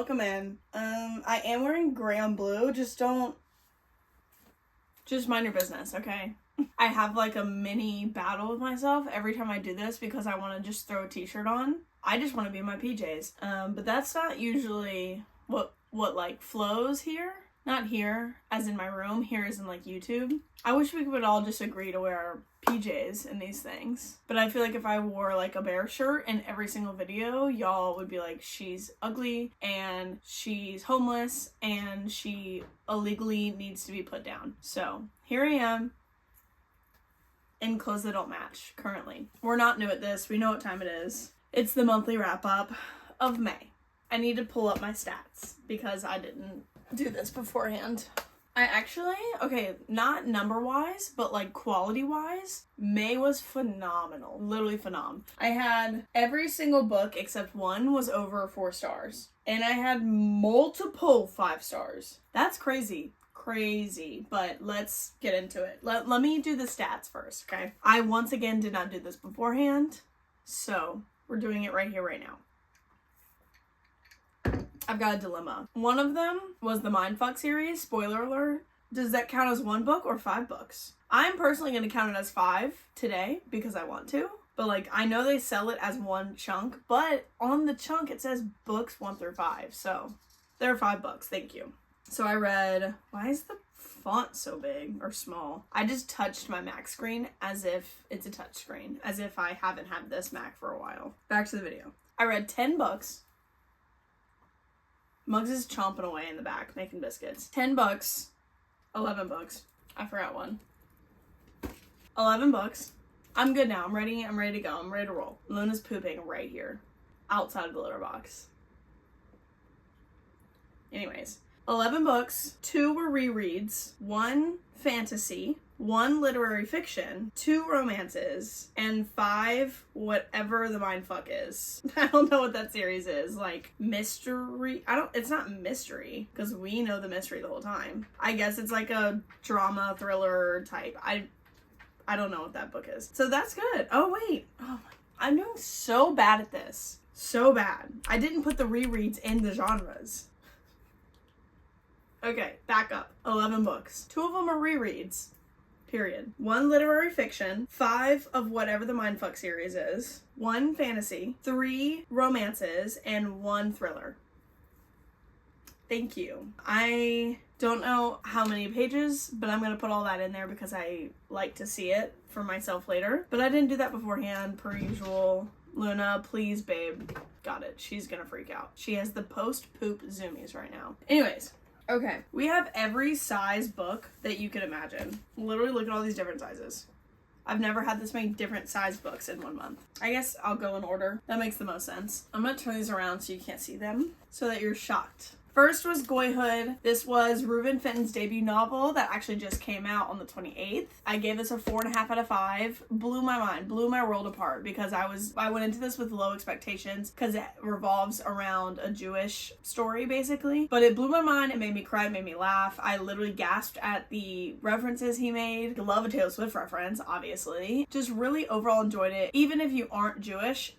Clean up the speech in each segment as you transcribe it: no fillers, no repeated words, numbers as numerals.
welcome in. I am wearing gray on blue. Just mind your business, okay? I have like a mini battle with myself every time I do this because I want to just throw a t-shirt on. I just want to be in my PJs. But that's not usually what like flows here. Not here, as in my room. Here is in like YouTube. I wish we would all just agree to wear our PJs in these things. But I feel like if I wore like a bear shirt in every single video, y'all would be like, she's ugly and she's homeless and she illegally needs to be put down. So here I am in clothes that don't match currently. We're not new at this. We know what time it is. It's the monthly wrap up of May. I need to pull up my stats because I didn't do this beforehand. I actually, okay, not number wise, but like quality wise, May was phenomenal. Literally phenomenal. I had every single book except one was over 4 stars. And I had multiple 5 stars. That's crazy. But let's get into it. Let me do the stats first, okay? I once again did not do this beforehand, so we're doing it right here, right now. I've got a dilemma. One of them was the Mindfuck series. Spoiler alert. Does that count as 1 book or 5 books? I'm personally going to count it as 5 today because I want to. But like, I know they sell it as 1 chunk, but on the chunk it says books 1 through 5. So there are 5 books. Thank you. So I read, why is the font so big or small? I just touched my Mac screen as if it's a touch screen, as if I haven't had this Mac for a while. Back to the video. I read 10 books. Muggs is chomping away in the back, making biscuits. 10 books. 11 books. I forgot one. 11 books. I'm good now. I'm ready to go. I'm ready to roll. Luna's pooping right here. Outside of the litter box. Anyways. 11 books. 2 were rereads. 1 fantasy. 1 literary fiction, 2 romances, and 5 whatever the Mindfuck is. I don't know what that series is. Like, mystery? It's not mystery, because we know the mystery the whole time. I guess it's like a drama, thriller type. I don't know what that book is. So that's good. Oh, wait. Oh, I'm doing so bad at this. So bad. I didn't put the rereads in the genres. Okay, back up. 11 books. 2 of them are rereads. Period. 1 literary fiction, 5 of whatever the Mindfuck series is, 1 fantasy, 3 romances, and 1 thriller. Thank you. I don't know how many pages, but I'm going to put all that in there because I like to see it for myself later. But I didn't do that beforehand, per usual. Luna, please, babe. Got it. She's going to freak out. She has the post-poop zoomies right now. Anyways. Okay, we have every size book that you could imagine. Literally look at all these different sizes. I've never had this many different size books in 1 month. I guess I'll go in order. That makes the most sense. I'm gonna turn these around so you can't see them, so that you're shocked. First was Boyhood. This was Reuben Fenton's debut novel that actually just came out on the 28th. I gave this a 4.5 out of 5. Blew my mind, blew my world apart because I went into this with low expectations because it revolves around a Jewish story basically. But it blew my mind, it made me cry, it made me laugh. I literally gasped at the references he made. Love a Taylor Swift reference, obviously. Just really overall enjoyed it. Even if you aren't Jewish,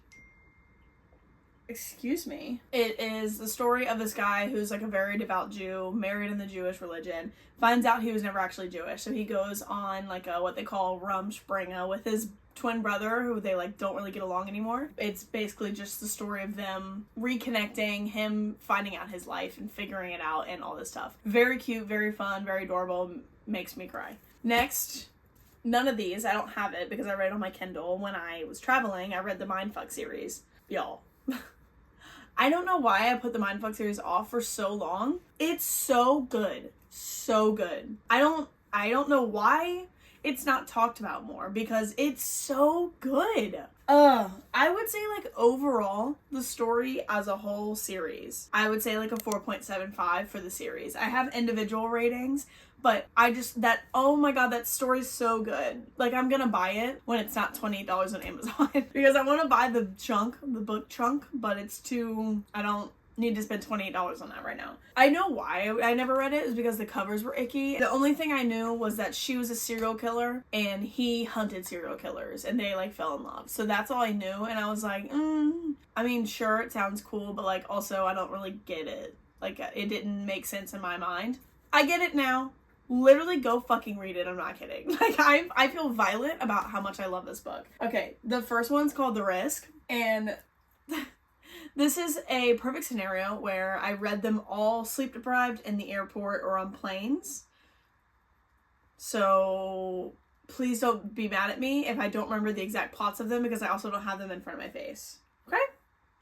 excuse me. It is the story of this guy who's like a very devout Jew, married in the Jewish religion, finds out he was never actually Jewish. So he goes on like a what they call Rumspringa with his twin brother who they like don't really get along anymore. It's basically just the story of them reconnecting, him finding out his life and figuring it out and all this stuff. Very cute, very fun, very adorable, makes me cry. Next, none of these, I don't have it because I read it on my Kindle when I was traveling. I read the Mindfuck series. Y'all. I don't know why I put the Mindfuck series off for so long. It's so good. So good. I don't know why it's not talked about more because it's so good. I would say like overall, the story as a whole series, I would say like a 4.75 for the series. I have individual ratings, but oh my god, that story's so good. Like I'm gonna buy it when it's not $28 on Amazon because I want to buy the book chunk, but it's too, I don't need to spend $28 on that right now. I know why I never read it is because the covers were icky. The only thing I knew was that she was a serial killer and he hunted serial killers and they like fell in love. So that's all I knew, and I was like, I mean, sure, it sounds cool, but like also I don't really get it. Like it didn't make sense in my mind. I get it now. Literally go fucking read it. I'm not kidding. Like I feel violent about how much I love this book. Okay, the first one's called The Risk, and this is a perfect scenario where I read them all sleep deprived in the airport or on planes. So please don't be mad at me if I don't remember the exact plots of them, because I also don't have them in front of my face. Okay?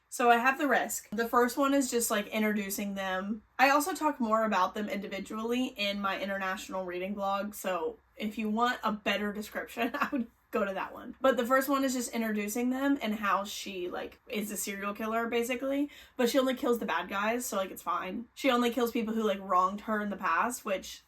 So I have The Risk. The first one is just like introducing them. I also talk more about them individually in my international reading blog. So if you want a better description, I would go to that one. But the first one is just introducing them and how she like is a serial killer basically, but she only kills the bad guys, so like it's fine. She only kills people who like wronged her in the past, which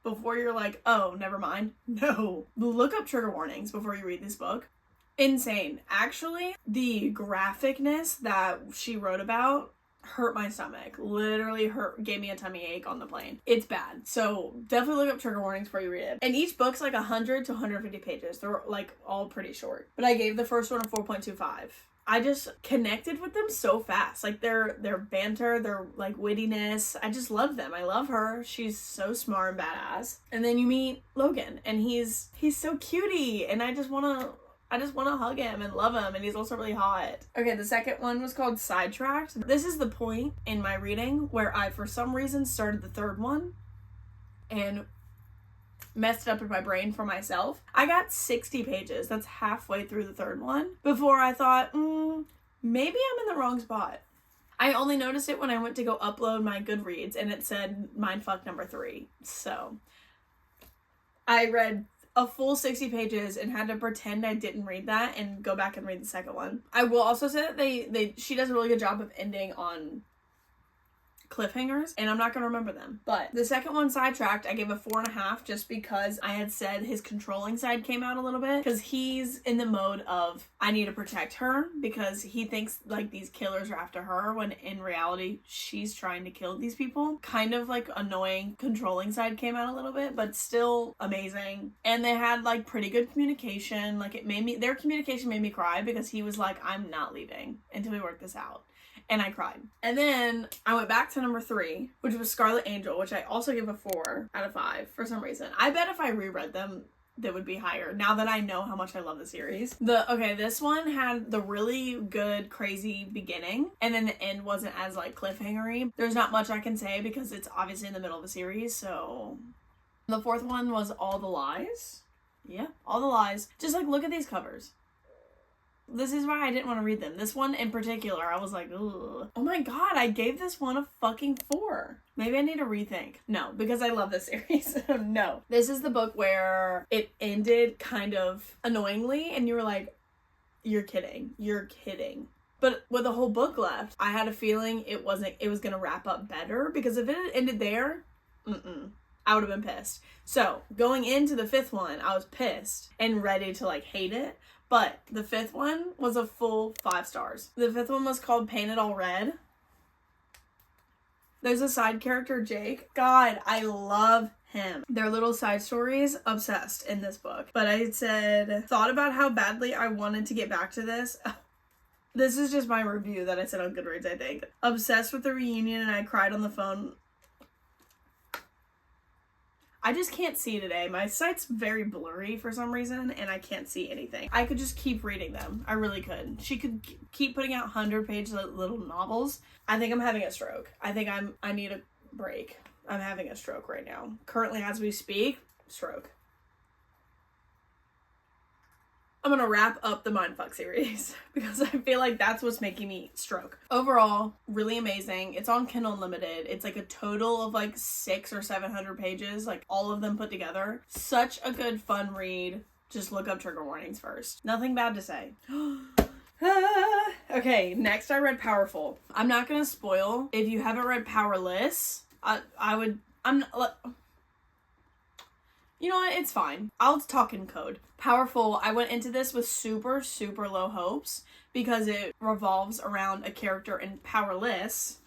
before you're like, oh, never mind. No. Look up trigger warnings before you read this book. Insane. Actually, the graphicness that she wrote about hurt my stomach. Literally gave me a tummy ache on the plane. It's bad. So definitely look up trigger warnings before you read it. And each book's like 100 to 150 pages. They're like all pretty short. But I gave the first one a 4.25. I just connected with them so fast. Like their banter, their like wittiness. I just love them. I love her. She's so smart and badass. And then you meet Logan and he's so cutie, and I just want to hug him and love him, and he's also really hot. Okay, the second one was called Sidetracked. This is the point in my reading where I, for some reason, started the third one and messed up in my brain for myself. I got 60 pages, that's halfway through the third one, before I thought, maybe I'm in the wrong spot. I only noticed it when I went to go upload my Goodreads and it said Mindfuck number 3. So I read a full 60 pages and had to pretend I didn't read that and go back and read the second one. I will also say that she does a really good job of ending on cliffhangers, and I'm not gonna remember them. But the second one, Sidetracked, I gave a 4.5 just because I had said his controlling side came out a little bit, because he's in the mode of I need to protect her because he thinks like these killers are after her when in reality she's trying to kill these people. Kind of like annoying controlling side came out a little bit, but still amazing. And they had like pretty good communication. Like their communication made me cry because he was like, I'm not leaving until we work this out. And I cried. And then I went back to number 3, which was Scarlet Angel, which I also gave a 4 out of 5 for some reason. I bet if I reread them, they would be higher now that I know how much I love the series. This one had the really good, crazy beginning, and then the end wasn't as like cliffhangery. There's not much I can say because it's obviously in the middle of the series, so. The fourth one was All the Lies. Yeah, All the Lies. Just like look at these covers. This is why I didn't want to read them. This one in particular, I was like, ugh. Oh my god, I gave this one a fucking 4. Maybe I need to rethink. No, because I love this series. No. This is the book where it ended kind of annoyingly, and you were like, you're kidding. You're kidding. But with the whole book left, I had a feeling it was going to wrap up better, because if it had ended there, I would have been pissed. So, going into the 5th one, I was pissed and ready to like hate it. But the 5th one was a full 5 stars. The 5th one was called Paint It All Red. There's a side character, Jake. God, I love him. Their little side stories, obsessed in this book. But I said, thought about how badly I wanted to get back to this. This is just my review that I said on Goodreads, I think. Obsessed with the reunion, and I cried on the phone. I just can't see today. My sight's very blurry for some reason, and I can't see anything. I could just keep reading them. I really could. She could keep putting out 100-page little novels. I think I'm having a stroke. I think I need a break. I'm having a stroke right now. Currently, as we speak, stroke. I'm gonna wrap up the Mindfuck series because I feel like that's what's making me stroke. Overall, really amazing. It's on Kindle Unlimited. It's like a total of like 600 or 700 pages, like all of them put together. Such a good fun read. Just look up trigger warnings first. Nothing bad to say. Okay, next I read Powerful. I'm not gonna spoil. If you haven't read Powerless, You know what? It's fine. I'll talk in code. Powerful. I went into this with super, super low hopes because it revolves around a character in Powerless.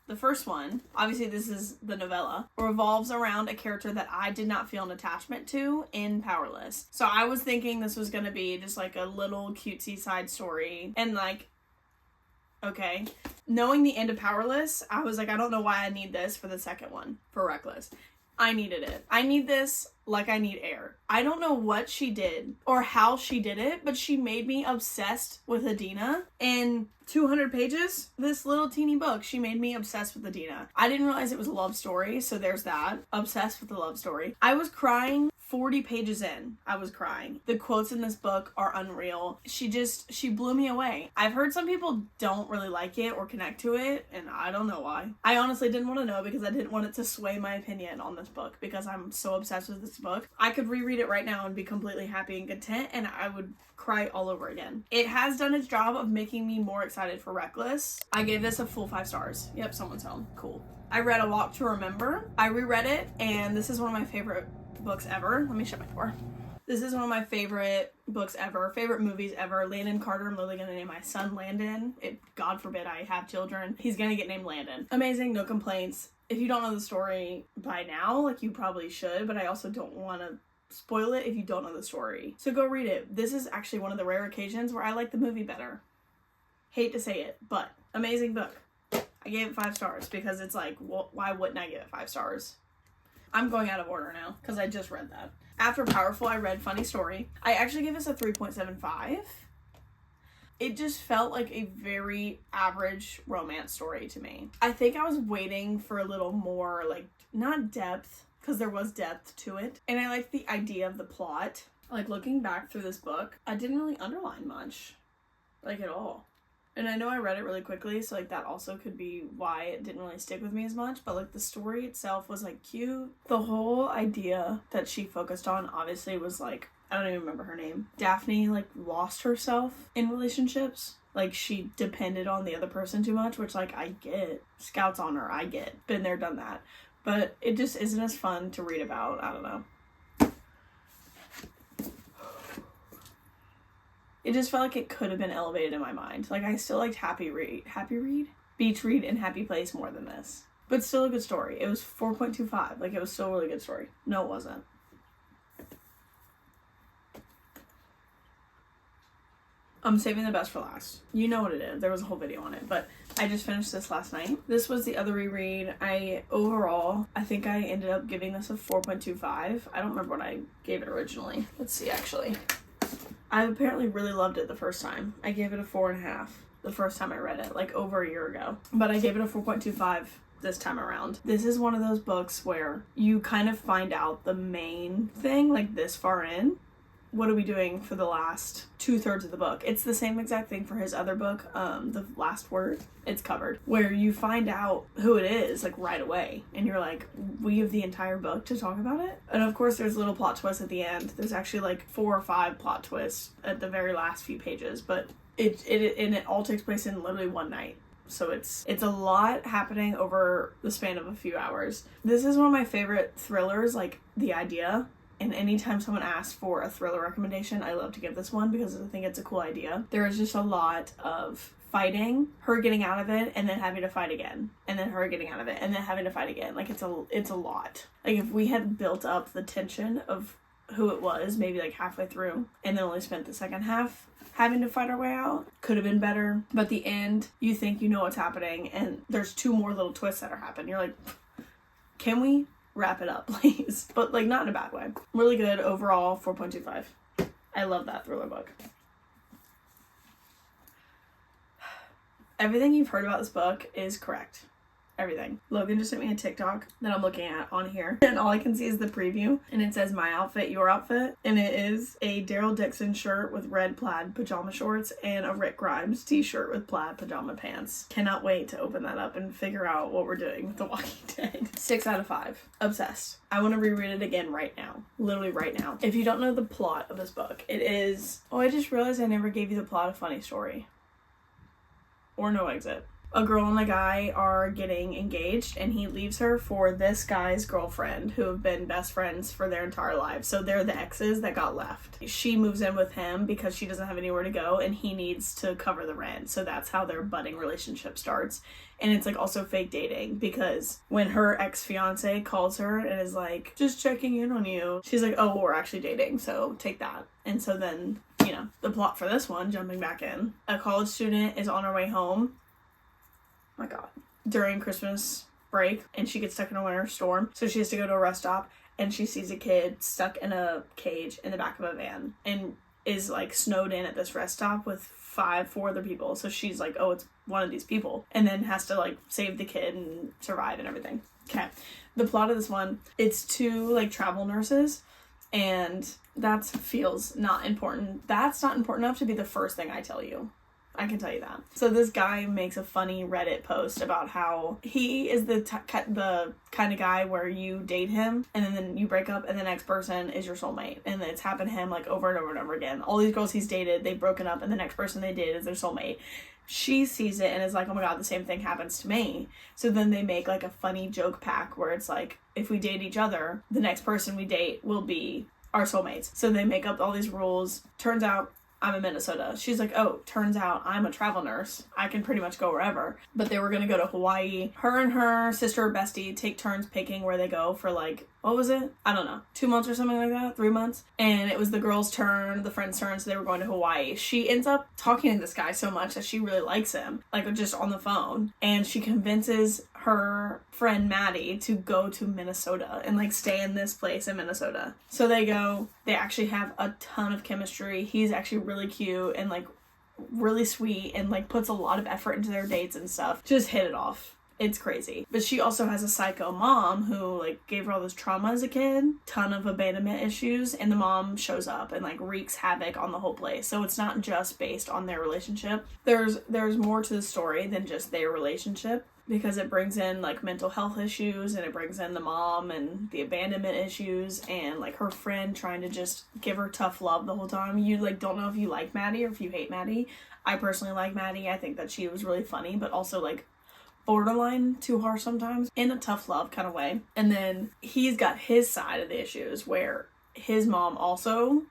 The first one, obviously this is the novella, revolves around a character that I did not feel an attachment to in Powerless. So I was thinking this was going to be just like a little cutesy side story. And like, okay. Knowing the end of Powerless, I was like, I don't know why I need this for the second one, for Reckless. I needed it. I need this like I need air. I don't know what she did or how she did it, but she made me obsessed with Adina. In 200 pages, this little teeny book, she made me obsessed with Adina. I didn't realize it was a love story, so there's that. Obsessed with the love story. I was crying 40 pages in. I was crying. The quotes in this book are unreal. She blew me away. I've heard some people don't really like it or connect to it, and I don't know why. I honestly didn't want to know because I didn't want it to sway my opinion on this book because I'm so obsessed with this book. I could reread it right now and be completely happy and content, and I would cry all over again. It has done its job of making me more excited for Reckless. I gave this a full 5 stars. Yep, someone's home. Cool. I read A Walk to Remember. I reread it, and this is one of my favorite books ever. Let me shut my door. This is one of my favorite books ever, favorite movies ever. Landon Carter, I'm literally gonna name my son Landon. God forbid I have children. He's gonna get named Landon. Amazing, no complaints. If you don't know the story by now, like you probably should, but I also don't want to spoil it if you don't know the story. So go read it. This is actually one of the rare occasions where I like the movie better. Hate to say it, but amazing book. I gave it 5 stars because it's like, well, why wouldn't I give it 5 stars? I'm going out of order now because I just read that. After Powerful, I read Funny Story. I actually gave this a 3.75. It just felt like a very average romance story to me. I think I was waiting for a little more, like, not depth, because there was depth to it. And I liked the idea of the plot. Like, looking back through this book, I didn't really underline much. Like, at all. And I know I read it really quickly, so, like, that also could be why it didn't really stick with me as much. But, like, the story itself was, like, cute. The whole idea that she focused on, obviously, was, like, I don't even remember her name. Daphne, like, lost herself in relationships. Like, she depended on the other person too much, which, like, I get. Scouts on her, I get. Been there, done that. But it just isn't as fun to read about. I don't know. It just felt like it could have been elevated in my mind. Like, I still liked Beach Read and Happy Place more than this. But still a good story. It was 4.25. Like, it was still a really good story. No, it wasn't. I'm saving the best for last. You know what it is. There was a whole video on it, but I just finished this last night. This was the other reread. Overall, I think I ended up giving this a 4.25. I don't remember what I gave it originally. Let's see, actually. I apparently really loved it the first time. I gave it a 4.5 the first time I read it, like over a year ago. But I gave it a 4.25 this time around. This is one of those books where you kind of find out the main thing, like this far in. What are we doing for the last 2/3 of the book? It's the same exact thing for his other book, The Last Word. It's covered. Where you find out who it is, like, right away. And you're like, we have the entire book to talk about it? And of course, there's little plot twists at the end. There's actually, like, 4 or 5 plot twists at the very last few pages. But it all takes place in literally one night. So it's a lot happening over the span of a few hours. This is one of my favorite thrillers, like, the idea. And anytime someone asks for a thriller recommendation, I love to give this one because I think it's a cool idea. There is just a lot of fighting, her getting out of it, and then having to fight again. And then her getting out of it, and then having to fight again. Like, it's a lot. Like, if we had built up the tension of who it was, maybe, like, halfway through, and then only spent the second half having to fight our way out, could have been better. But the end, you think you know what's happening, and there's 2 more little twists that are happening. You're like, can we wrap it up, please? But, like, not in a bad way. Really good overall. 4.25. I love that thriller book. Everything you've heard about this book is correct. Everything. Logan just sent me a TikTok that I'm looking at on here, and all I can see is the preview, and it says my outfit, your outfit, and it is a Daryl Dixon shirt with red plaid pajama shorts and a Rick Grimes t-shirt with plaid pajama pants. Cannot wait to open that up and figure out what we're doing with The Walking Dead. 6 out of 5. Obsessed. I want to reread it again right now. Literally right now. If you don't know the plot of this book, it is... Oh, I just realized I never gave you the plot of Funny Story. Or No Exit. A girl and a guy are getting engaged, and he leaves her for this guy's girlfriend, who have been best friends for their entire lives. So they're the exes that got left. She moves in with him because she doesn't have anywhere to go, and he needs to cover the rent. So that's how their budding relationship starts. And it's like also fake dating, because when her ex-fiance calls her and is like, just checking in on you, she's like, oh, well, we're actually dating, so take that. And so then, you know, the plot for this one, jumping back in, a college student is on her way home, my God, during Christmas break, and she gets stuck in a winter storm, so she has to go to a rest stop, and she sees a kid stuck in a cage in the back of a van and is like snowed in at this rest stop with four other people. So she's like, oh, it's one of these people, and then has to like save the kid and survive and everything. Okay, the plot of this one, it's two like travel nurses, and that feels not important. That's not important enough to be the first thing I tell you. I can tell you that. So this guy makes a funny Reddit post about how he is the kind of guy where you date him and then you break up and the next person is your soulmate. And it's happened to him like over and over and over again. All these girls he's dated, they've broken up and the next person they date is their soulmate. She sees it and is like, oh my God, the same thing happens to me. So then they make like a funny joke pack where it's like, if we date each other, the next person we date will be our soulmates. So they make up all these rules. Turns out I'm in Minnesota. She's like, oh, turns out I'm a travel nurse. I can pretty much go wherever. But they were going to go to Hawaii. Her and her sister or bestie take turns picking where they go for like, what was it? I don't know. 2 months or something like that? 3 months? And it was the girl's turn, the friend's turn, so they were going to Hawaii. She ends up talking to this guy so much that she really likes him, like just on the phone. And she convinces her friend Maddie to go to Minnesota and like stay in this place in Minnesota. So they go, they actually have a ton of chemistry. He's actually really cute and like really sweet and like puts a lot of effort into their dates and stuff. Just hit it off. It's crazy. But she also has a psycho mom who like gave her all this trauma as a kid, ton of abandonment issues, and the mom shows up and like wreaks havoc on the whole place. So it's not just based on their relationship. There's more to the story than just their relationship, because it brings in like mental health issues, and it brings in the mom and the abandonment issues, and like her friend trying to just give her tough love the whole time. You like don't know if you like Maddie or if you hate Maddie. I personally like Maddie. I think that she was really funny, but also like borderline too harsh sometimes in a tough love kind of way. And then he's got his side of the issues where his mom also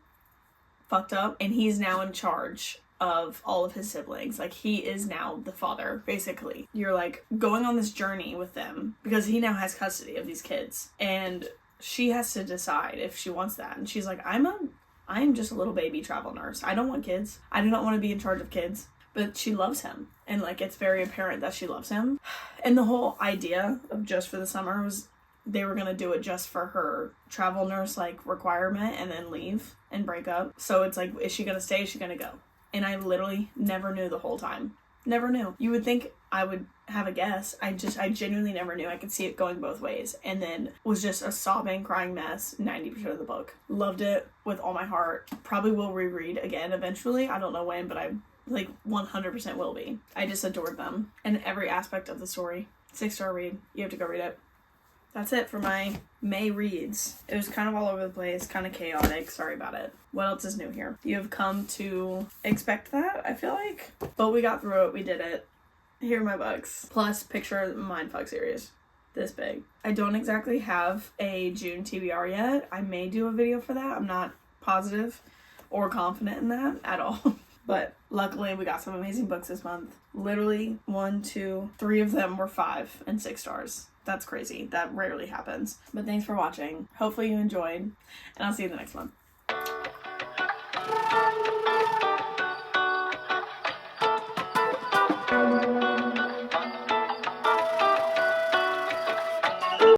fucked up and he's now in charge of all of his siblings. Like he is now the father, basically. You're like going on this journey with them because he now has custody of these kids, and she has to decide if she wants that. And she's like, I'm just a little baby travel nurse. I don't want kids. I do not want to be in charge of kids. But she loves him, and like it's very apparent that she loves him. And the whole idea of Just for the Summer was they were gonna do it just for her travel nurse like requirement and then leave and break up. So it's like, is she gonna stay? Is she gonna go? And I literally never knew the whole time. Never knew. You would think I would have a guess. I genuinely never knew. I could see it going both ways, and then was just a sobbing, crying mess 90% of the book. Loved it with all my heart. Probably will reread again eventually. I don't know when, but I like 100% will be. I just adored them and every aspect of the story. 6-star read. You have to go read it. That's it for my May reads. It was kind of all over the place, kind of chaotic. Sorry about it. What else is new here? You have come to expect that, I feel like. But we got through it. We did it. Here are my books. Plus, picture the Mindfuck series. This big. I don't exactly have a June TBR yet. I may do a video for that. I'm not positive or confident in that at all. But luckily we got some amazing books this month. Literally 1, 2, 3 of them were 5 and 6 stars. That's crazy. That rarely happens. But thanks for watching. Hopefully you enjoyed, and I'll see you in the next one.